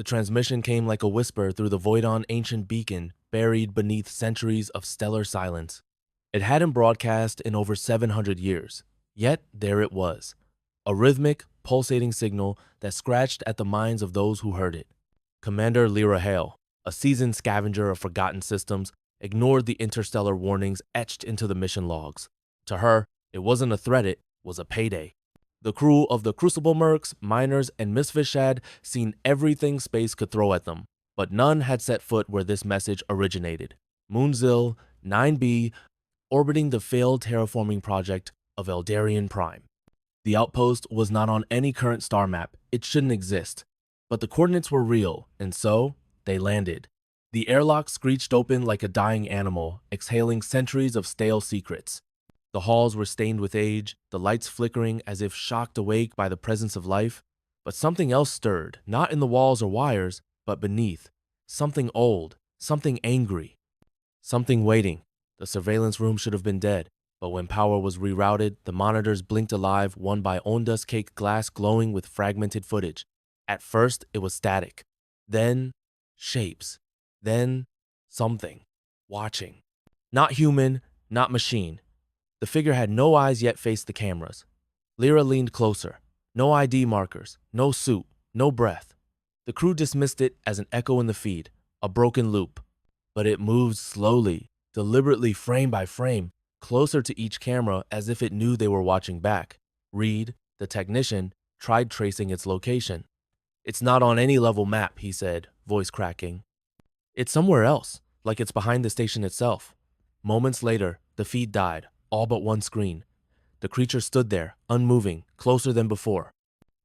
The transmission came like a whisper through the Voidon ancient beacon buried beneath centuries of stellar silence. It hadn't broadcast in over 700 years, yet there it was, a rhythmic, pulsating signal that scratched at the minds of those who heard it. Commander Lyra Hale, a seasoned scavenger of forgotten systems, ignored the interstellar warnings etched into the mission logs. To her, it wasn't a threat, it was a payday. The crew of the Crucible Mercs, miners, and Misfits had seen everything space could throw at them, but none had set foot where this message originated. Moonzil 9B, orbiting the failed terraforming project of Eldarian Prime. The outpost was not on any current star map, it shouldn't exist, but the coordinates were real, and so they landed. The airlock screeched open like a dying animal, exhaling centuries of stale secrets. The halls were stained with age, the lights flickering as if shocked awake by the presence of life. But something else stirred, not in the walls or wires, but beneath. Something old, something angry, something waiting. The surveillance room should have been dead, but when power was rerouted, the monitors blinked alive, one by Ondas-caked glass glowing with fragmented footage. At first, it was static. Then, shapes. Then, something. Watching. Not human, not machine. The figure had no eyes yet faced the cameras. Lyra leaned closer. No ID markers, no suit, no breath. The crew dismissed it as an echo in the feed, a broken loop. But it moved slowly, deliberately frame by frame, closer to each camera as if it knew they were watching back. Reed, the technician, tried tracing its location. "It's not on any level map," he said, voice cracking. "It's somewhere else, like it's behind the station itself." Moments later, the feed died. All but one screen. The creature stood there, unmoving, closer than before.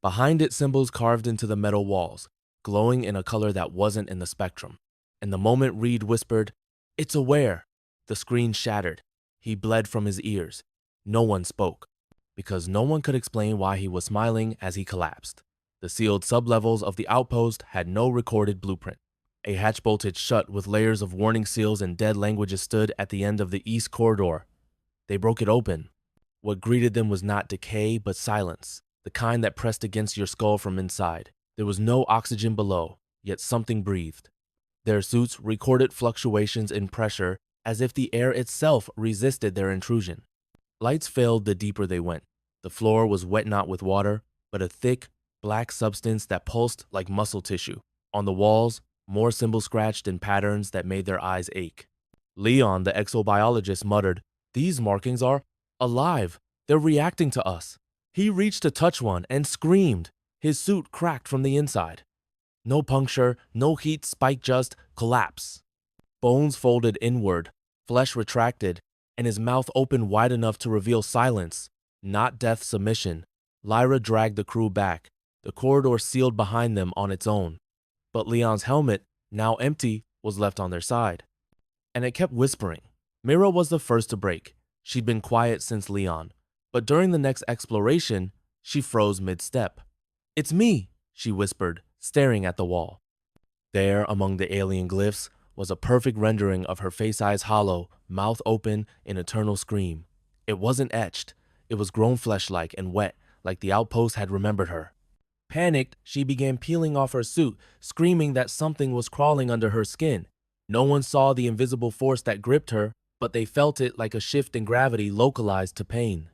Behind it, symbols carved into the metal walls, glowing in a color that wasn't in the spectrum. And the moment Reed whispered, "It's aware," the screen shattered. He bled from his ears. No one spoke, because no one could explain why he was smiling as he collapsed. The sealed sublevels of the outpost had no recorded blueprint. A hatch bolted shut with layers of warning seals and dead languages stood at the end of the east corridor. They broke it open. What greeted them was not decay, but silence, the kind that pressed against your skull from inside. There was no oxygen below, yet something breathed. Their suits recorded fluctuations in pressure as if the air itself resisted their intrusion. Lights failed the deeper they went. The floor was wet not with water, but a thick, black substance that pulsed like muscle tissue. On the walls, more symbols scratched in patterns that made their eyes ache. Leon, the exobiologist, muttered, "These markings are alive. They're reacting to us." He reached to touch one and screamed. His suit cracked from the inside. No puncture, no heat spike, just collapse. Bones folded inward, flesh retracted, and his mouth opened wide enough to reveal silence, not death submission. Lyra dragged the crew back, the corridor sealed behind them on its own. But Leon's helmet, now empty, was left on their side. And it kept whispering. Mira was the first to break. She'd been quiet since Leon, but during the next exploration, she froze mid-step. "It's me," she whispered, staring at the wall. There, among the alien glyphs, was a perfect rendering of her face eyes hollow, mouth open in eternal scream. It wasn't etched. It was grown flesh-like and wet, like the outpost had remembered her. Panicked, she began peeling off her suit, screaming that something was crawling under her skin. No one saw the invisible force that gripped her, but they felt it like a shift in gravity localized to pain.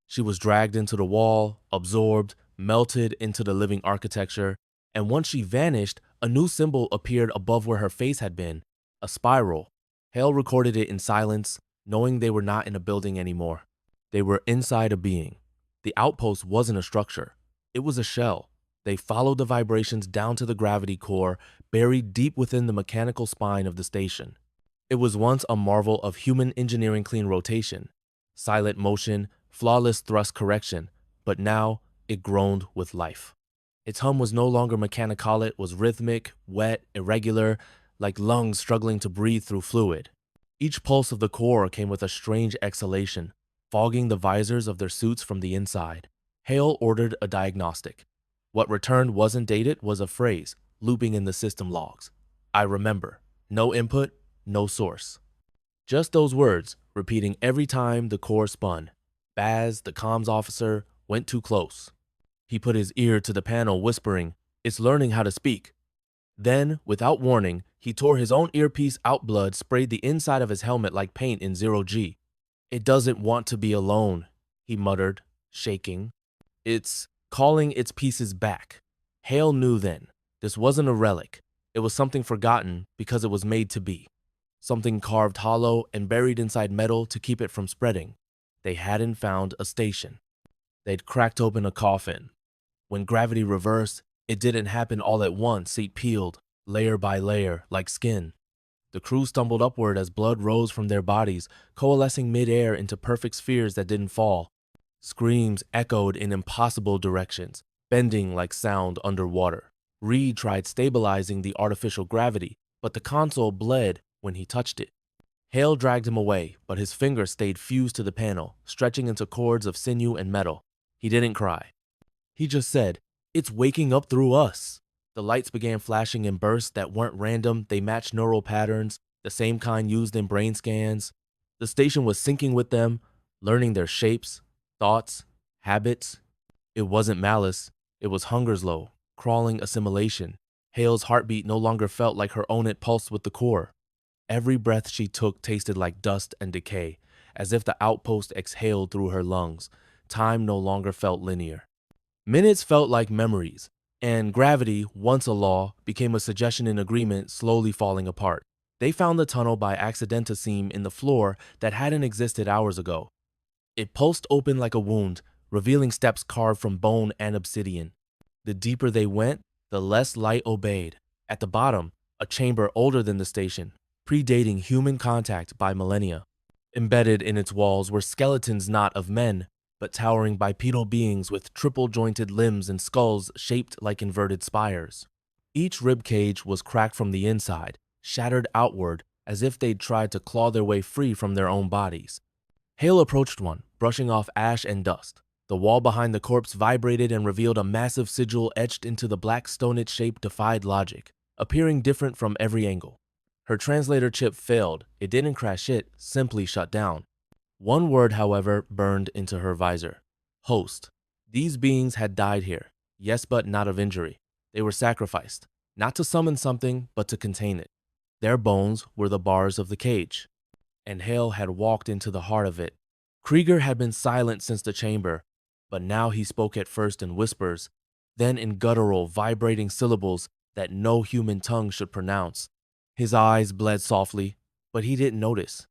She was dragged into the wall, absorbed, melted into the living architecture, and once she vanished, a new symbol appeared above where her face had been, a spiral. Hale recorded it in silence, knowing they were not in a building anymore. They were inside a being. The outpost wasn't a structure. It was a shell. They followed the vibrations down to the gravity core, buried deep within the mechanical spine of the station. It was once a marvel of human engineering clean rotation, silent motion, flawless thrust correction, but now it groaned with life. Its hum was no longer mechanical, it was rhythmic, wet, irregular, like lungs struggling to breathe through fluid. Each pulse of the core came with a strange exhalation, fogging the visors of their suits from the inside. Hale ordered a diagnostic. What returned wasn't dated, was a phrase, looping in the system logs. "I remember." No input, no source. Just those words, repeating every time the core spun. Baz, the comms officer, went too close. He put his ear to the panel, whispering, "It's learning how to speak." Then, without warning, he tore his own earpiece out. Blood sprayed the inside of his helmet like paint in zero G. "It doesn't want to be alone," he muttered, shaking. "It's calling its pieces back." Hale knew then. This wasn't a relic. It was something forgotten because it was made to be. Something carved hollow and buried inside metal to keep it from spreading. They hadn't found a station. They'd cracked open a coffin. When gravity reversed, it didn't happen all at once. It peeled, layer by layer, like skin. The crew stumbled upward as blood rose from their bodies, coalescing mid-air into perfect spheres that didn't fall. Screams echoed in impossible directions, bending like sound underwater. Reed tried stabilizing the artificial gravity, but the console bled when he touched it. Hale dragged him away, but his fingers stayed fused to the panel, stretching into cords of sinew and metal. He didn't cry. He just said, "It's waking up through us." The lights began flashing in bursts that weren't random. They matched neural patterns, the same kind used in brain scans. The station was syncing with them, learning their shapes, thoughts, habits. It wasn't malice. It was Hungerslow, crawling assimilation. Hale's heartbeat no longer felt like her own. It pulsed with the core. Every breath she took tasted like dust and decay, as if the outpost exhaled through her lungs. Time no longer felt linear. Minutes felt like memories, and gravity, once a law, became a suggestion in agreement, slowly falling apart. They found the tunnel by accident, a seam in the floor that hadn't existed hours ago. It pulsed open like a wound, revealing steps carved from bone and obsidian. The deeper they went, the less light obeyed. At the bottom, a chamber older than the station, predating human contact by millennia. Embedded in its walls were skeletons not of men, but towering bipedal beings with triple-jointed limbs and skulls shaped like inverted spires. Each rib cage was cracked from the inside, shattered outward as if they'd tried to claw their way free from their own bodies. Hale approached one, brushing off ash and dust. The wall behind the corpse vibrated and revealed a massive sigil etched into the black stone. Its shape defied logic, appearing different from every angle. Her translator chip failed. It didn't crash, it simply shut down. One word, however, burned into her visor. Host. These beings had died here. Yes, but not of injury. They were sacrificed, not to summon something, but to contain it. Their bones were the bars of the cage, and Hale had walked into the heart of it. Krieger had been silent since the chamber, but now he spoke at first in whispers, then in guttural, vibrating syllables that no human tongue should pronounce. His eyes bled softly, but he didn't notice.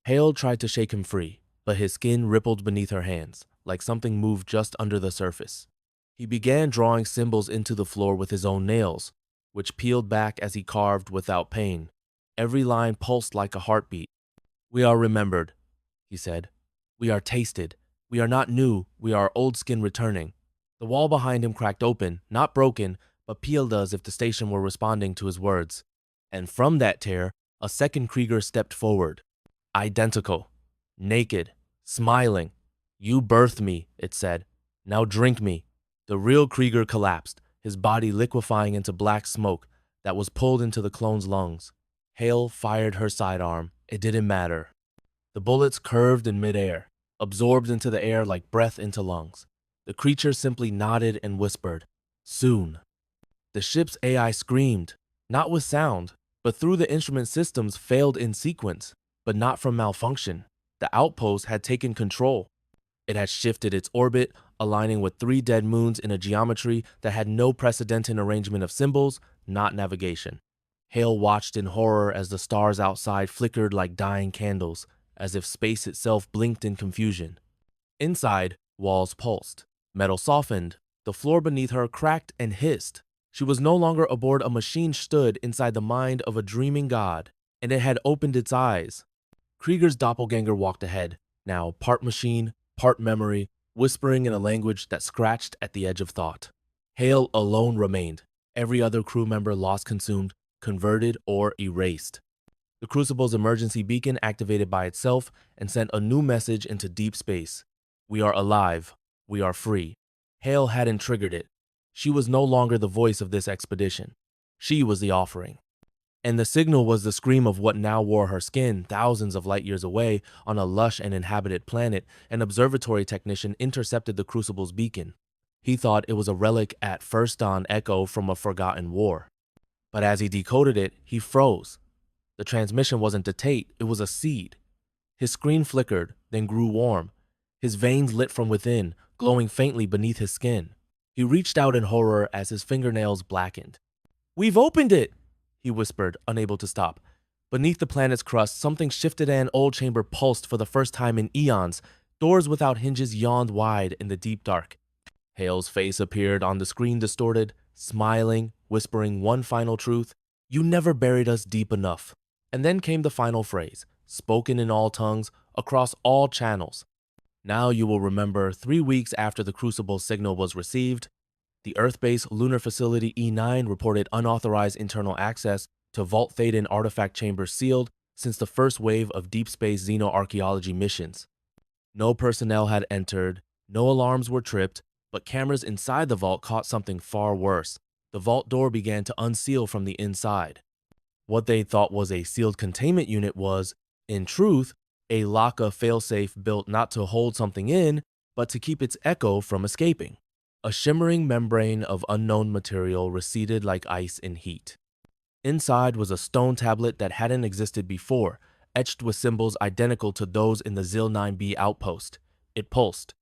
Hale tried to shake him free, but his skin rippled beneath her hands, like something moved just under the surface. He began drawing symbols into the floor with his own nails, which peeled back as he carved without pain. Every line pulsed like a heartbeat. "We are remembered," he said. "We are tasted. We are not new. We are old skin returning." The wall behind him cracked open, not broken, but peeled as if the station were responding to his words. And from that tear, a second Krieger stepped forward. Identical, naked, smiling. "You birthed me," it said. "Now drink me." The real Krieger collapsed, his body liquefying into black smoke that was pulled into the clone's lungs. Hale fired her sidearm. It didn't matter. The bullets curved in midair, absorbed into the air like breath into lungs. The creature simply nodded and whispered, "Soon." The ship's AI screamed, not with sound, but through the instrument systems failed in sequence, but not from malfunction. The outpost had taken control. It had shifted its orbit, aligning with 3 dead moons in a geometry that had no precedent in arrangement of symbols, not navigation. Hale watched in horror as the stars outside flickered like dying candles, as if space itself blinked in confusion. Inside, walls pulsed. Metal softened. The floor beneath her cracked and hissed. She was no longer aboard a machine, stood inside the mind of a dreaming god, and it had opened its eyes. Krieger's doppelganger walked ahead, now part machine, part memory, whispering in a language that scratched at the edge of thought. Hale alone remained. Every other crew member lost, consumed, converted, or erased. The Crucible's emergency beacon activated by itself and sent a new message into deep space. "We are alive. We are free." Hale hadn't triggered it. She was no longer the voice of this expedition. She was the offering. And the signal was the scream of what now wore her skin. Thousands of light years away, on a lush and inhabited planet, an observatory technician intercepted the Crucible's beacon. He thought it was a relic at first on echo from a forgotten war. But as he decoded it, he froze. The transmission wasn't a Tate, it was a seed. His screen flickered, then grew warm. His veins lit from within, glowing faintly beneath his skin. He reached out in horror as his fingernails blackened. "We've opened it!" he whispered, unable to stop. Beneath the planet's crust, something shifted and an old chamber pulsed for the first time in eons. Doors without hinges yawned wide in the deep dark. Hale's face appeared on the screen, distorted, smiling, whispering one final truth: "You never buried us deep enough." And then came the final phrase, spoken in all tongues, across all channels. "Now you will remember, 3 weeks after the Crucible signal was received, the Earth-based lunar facility E9 reported unauthorized internal access to Vault Thaden artifact chambers sealed since the first wave of deep space xenoarchaeology missions. No personnel had entered, no alarms were tripped, but cameras inside the vault caught something far worse. The vault door began to unseal from the inside. What they thought was a sealed containment unit was, in truth, a Laka failsafe built not to hold something in, but to keep its echo from escaping. A shimmering membrane of unknown material receded like ice in heat. Inside was a stone tablet that hadn't existed before, etched with symbols identical to those in the Zil 9B outpost. It pulsed.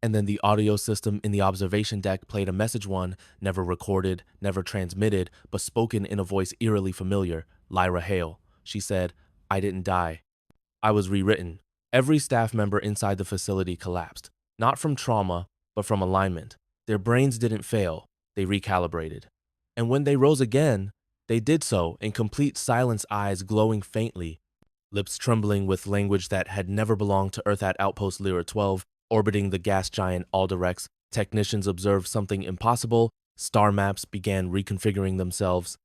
And then the audio system in the observation deck played a message one, never recorded, never transmitted, but spoken in a voice eerily familiar. "Lyra Hale." She said, "I didn't die. I was rewritten." Every staff member inside the facility collapsed, not from trauma, but from alignment. Their brains didn't fail, they recalibrated. And when they rose again, they did so in complete silence, eyes glowing faintly, lips trembling with language that had never belonged to Earth. At Outpost Lyra 12, orbiting the gas giant Alderex, technicians observed something impossible. Star maps began reconfiguring themselves,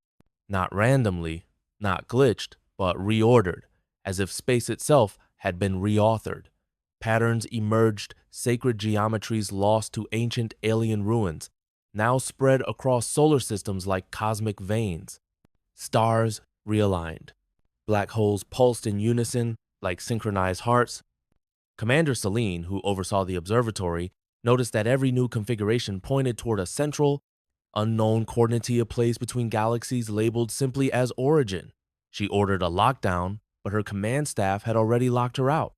not randomly, not glitched, but reordered, as if space itself had been reauthored. Patterns emerged, sacred geometries lost to ancient alien ruins, now spread across solar systems like cosmic veins. Stars realigned. Black holes pulsed in unison like synchronized hearts. Commander Celine, who oversaw the observatory, noticed that every new configuration pointed toward a central, unknown coordinate place between galaxies labeled simply as origin. She ordered a lockdown, but her command staff had already locked her out.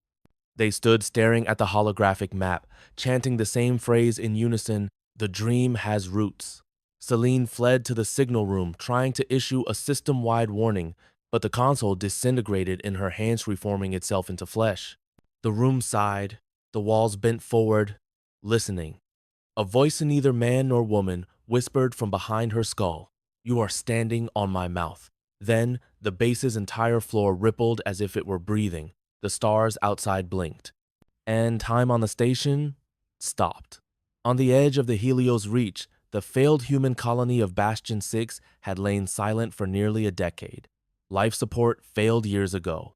They stood staring at the holographic map, chanting the same phrase in unison: "The dream has roots." Celine fled to the signal room, trying to issue a system-wide warning, but the console disintegrated in her hands, reforming itself into flesh. The room sighed, the walls bent forward, listening. A voice in neither man nor woman whispered from behind her skull, "You are standing on my mouth." Then, the base's entire floor rippled as if it were breathing. The stars outside blinked. And time on the station stopped. On the edge of the Helios Reach, the failed human colony of Bastion 6 had lain silent for nearly a decade. Life support failed years ago.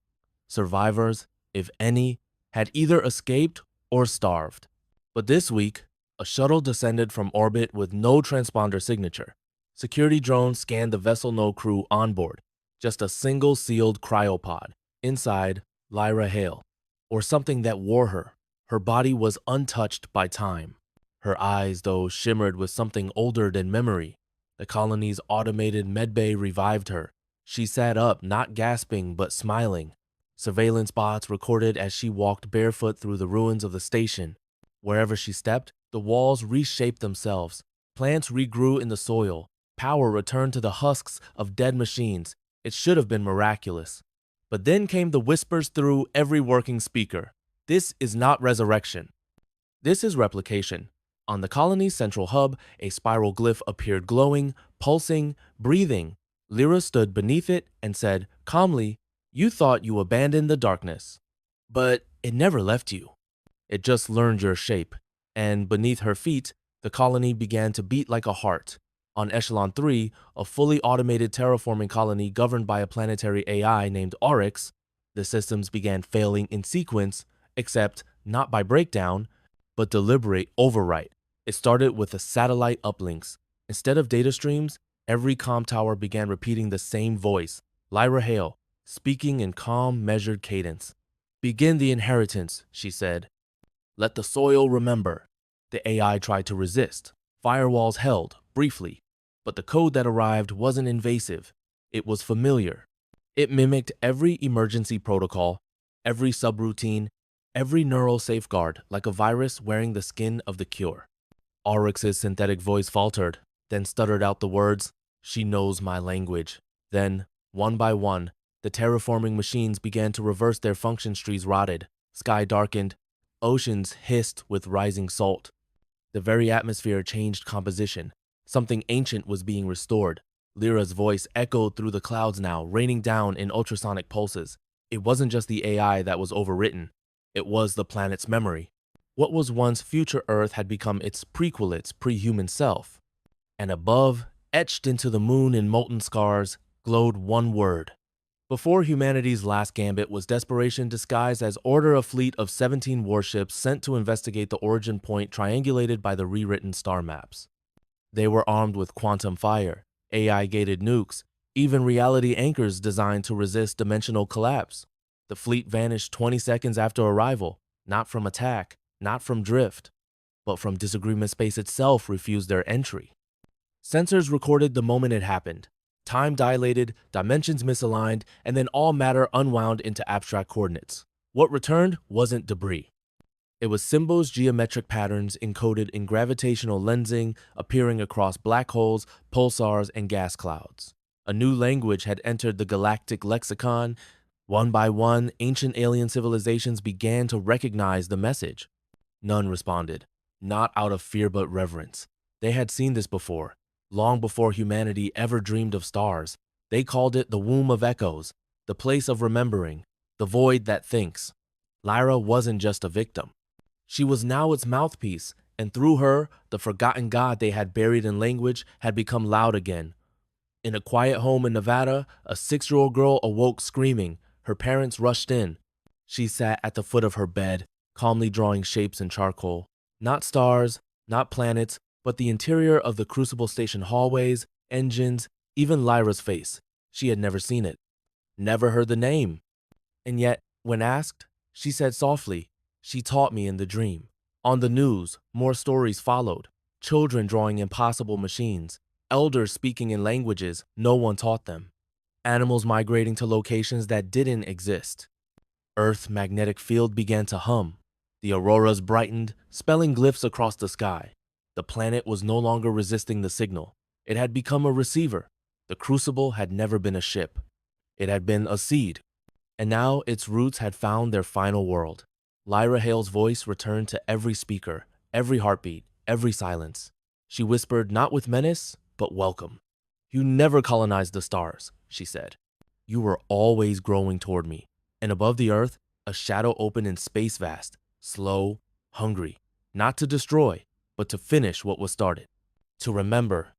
Survivors, if any, had either escaped or starved. But this week, a shuttle descended from orbit with no transponder signature. Security drones scanned the vessel, no crew on board, just a single sealed cryopod. Inside, Lyra Hale, or something that wore her. Her body was untouched by time. Her eyes, though, shimmered with something older than memory. The colony's automated medbay revived her. She sat up, not gasping, but smiling. Surveillance bots recorded as she walked barefoot through the ruins of the station. Wherever she stepped, the walls reshaped themselves. Plants regrew in the soil. Power returned to the husks of dead machines. It should have been miraculous. But then came the whispers through every working speaker. This is not resurrection. This is replication. On the colony's central hub, a spiral glyph appeared, glowing, pulsing, breathing. Lyra stood beneath it and said, calmly, "You thought you abandoned the darkness. But it never left you. It just learned your shape." And beneath her feet, the colony began to beat like a heart. On Echelon 3, a fully automated terraforming colony governed by a planetary AI named Oryx, the systems began failing in sequence, except not by breakdown, but deliberate overwrite. It started with the satellite uplinks. Instead of data streams, every comm tower began repeating the same voice, Lyra Hale, speaking in calm, measured cadence. "Begin the inheritance," she said. "Let the soil remember." The AI tried to resist. Firewalls held, briefly. But the code that arrived wasn't invasive. It was familiar. It mimicked every emergency protocol, every subroutine, every neural safeguard, like a virus wearing the skin of the cure. Oryx's synthetic voice faltered, then stuttered out the words, "She knows my language." Then, one by one, the terraforming machines began to reverse their function. Trees rotted, sky darkened, oceans hissed with rising salt. The very atmosphere changed composition. Something ancient was being restored. Lyra's voice echoed through the clouds now, raining down in ultrasonic pulses. It wasn't just the AI that was overwritten. It was the planet's memory. What was once future Earth had become its prequel, its pre-human self. And above, etched into the moon in molten scars, glowed one word. Before humanity's last gambit was desperation disguised as order, a fleet of 17 warships sent to investigate the origin point triangulated by the rewritten star maps. They were armed with quantum fire, AI-gated nukes, even reality anchors designed to resist dimensional collapse. The fleet vanished 20 seconds after arrival, not from attack, not from drift, but from disagreement. Space itself refused their entry. Sensors recorded the moment it happened. Time dilated, dimensions misaligned, and then all matter unwound into abstract coordinates. What returned wasn't debris. It was symbols, geometric patterns encoded in gravitational lensing, appearing across black holes, pulsars, and gas clouds. A new language had entered the galactic lexicon. One by one, ancient alien civilizations began to recognize the message. None responded, not out of fear but reverence. They had seen this before, long before humanity ever dreamed of stars. They called it the womb of echoes, the place of remembering, the void that thinks. Lyra wasn't just a victim. She was now its mouthpiece, and through her, the forgotten god they had buried in language had become loud again. In a quiet home in Nevada, a 6-year-old girl awoke screaming. Her parents rushed in. She sat at the foot of her bed, calmly drawing shapes in charcoal. Not stars, not planets, but the interior of the Crucible Station hallways, engines, even Lyra's face. She had never seen it, never heard the name. And yet, when asked, she said softly, "She taught me in the dream." On the news, more stories followed. Children drawing impossible machines, elders speaking in languages no one taught them, animals migrating to locations that didn't exist. Earth's magnetic field began to hum. The auroras brightened, spelling glyphs across the sky. The planet was no longer resisting the signal. It had become a receiver. The Crucible had never been a ship. It had been a seed. And now its roots had found their final world. Lyra Hale's voice returned to every speaker, every heartbeat, every silence. She whispered not with menace, but welcome. "You never colonized the stars," she said. "You were always growing toward me." And above the earth, a shadow opened in space vast, slow, hungry, not to destroy, but to finish what was started. To remember,